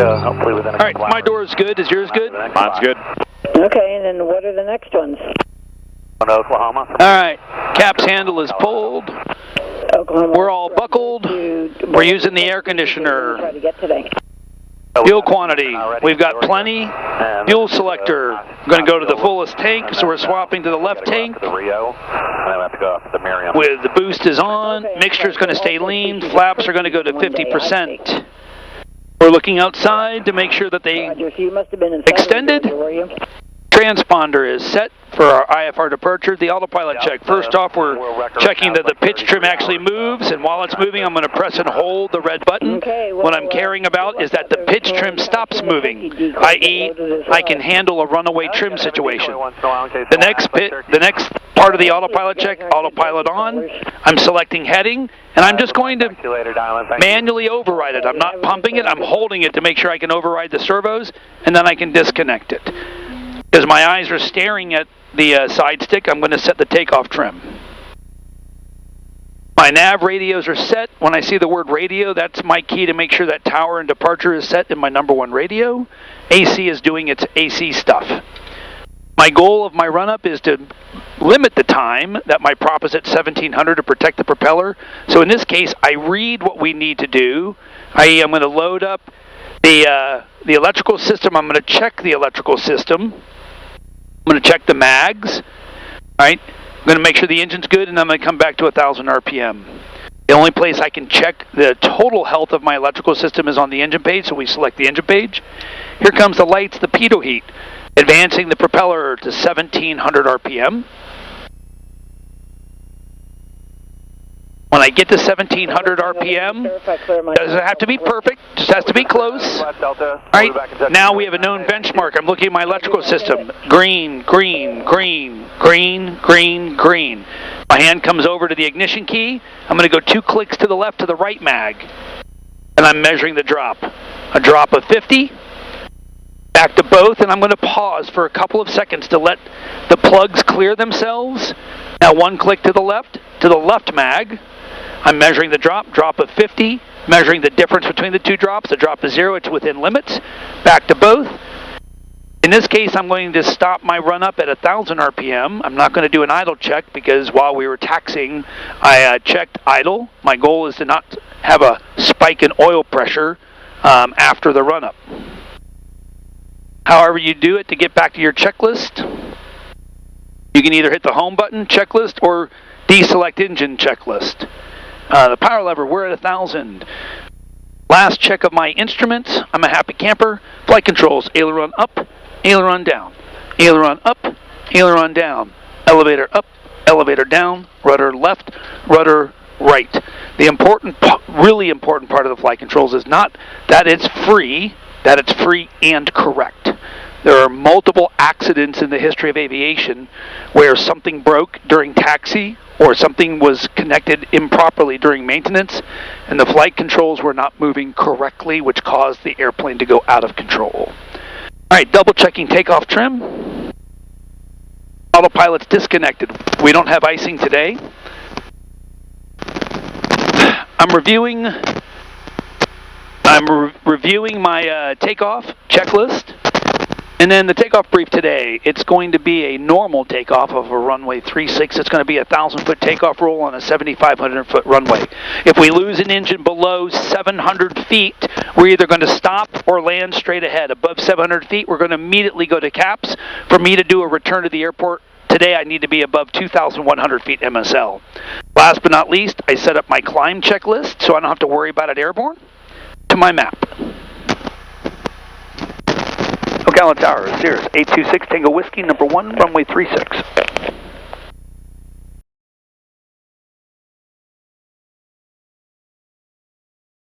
hopefully within a All right, my door is good. Is yours good? Mine's good. Okay, and then what are the next ones? Oklahoma. All right, cap's handle is pulled. Oklahoma. We're all buckled. We're using the air conditioner. Try to get today. Fuel quantity, we've got plenty. Fuel selector, going to go to the fullest tank, so we're swapping to the left tank. With the boost is on, mixture's going to stay lean, flaps are going to go to 50%. We're looking outside to make sure that they extended. Transponder is set for our IFR departure. The autopilot check. First off, we're checking that the pitch trim actually moves, and while it's moving, I'm going to press and hold the red button. What I'm caring about is that the pitch trim stops moving, i.e., I can handle a runaway trim situation. The next part of the autopilot check, autopilot on. I'm selecting heading, and I'm just going to manually override it. I'm not pumping it, I'm holding it to make sure I can override the servos, and then I can disconnect it. Because my eyes are staring at the side stick, I'm going to set the takeoff trim. My nav radios are set. When I see the word radio, that's my key to make sure that tower and departure is set in my #1 radio. AC is doing its AC stuff. My goal of my run-up is to limit the time that my prop is at 1700 to protect the propeller. So in this case, I read what we need to do, i.e. I'm going to load up the electrical system. I'm going to check the electrical system. I'm going to check the mags, right? I'm going to make sure the engine's good, and I'm going to come back to 1,000 RPM. The only place I can check the total health of my electrical system is on the engine page, so we select the engine page. Here comes the lights, the pitot heat, advancing the propeller to 1,700 RPM. When I get to 1,700 RPM, doesn't have to be perfect, just has to be close. All right, now we have a known benchmark. I'm looking at my electrical system. Green, green, green, green, green, green. My hand comes over to the ignition key. I'm going to go 2 clicks to the left to the right mag. And I'm measuring the drop. A drop of 50. Back to both, and I'm going to pause for a couple of seconds to let the plugs clear themselves. Now 1 click to the left mag. I'm measuring the drop of 50, measuring the difference between the 2 drops. The drop is 0, it's within limits. Back to both. In this case, I'm going to stop my run-up at 1,000 RPM. I'm not going to do an idle check because while we were taxiing, I checked idle. My goal is to not have a spike in oil pressure after the run-up. However you do it to get back to your checklist, you can either hit the home button, checklist, or deselect engine checklist. The power lever, we're at 1,000. Last check of my instruments. I'm a happy camper. Flight controls, aileron up, aileron down. Aileron up, aileron down. Elevator up, elevator down. Rudder left, rudder right. The really important part of the flight controls is not that it's free and correct. There are multiple accidents in the history of aviation where something broke during taxi or something was connected improperly during maintenance, and the flight controls were not moving correctly, which caused the airplane to go out of control. All right, double checking takeoff trim. Autopilot's disconnected. We don't have icing today. I'm reviewing my takeoff checklist. And then the takeoff brief today, it's going to be a normal takeoff of a runway 36. It's going to be a 1,000-foot takeoff roll on a 7,500-foot runway. If we lose an engine below 700 feet, we're either going to stop or land straight ahead. Above 700 feet, we're going to immediately go to caps. For me to do a return to the airport today, I need to be above 2,100 feet MSL. Last but not least, I set up my climb checklist so I don't have to worry about it airborne. To my map. Ocala Tower, Cirrus 826 Tango Whiskey, number 1, runway 36.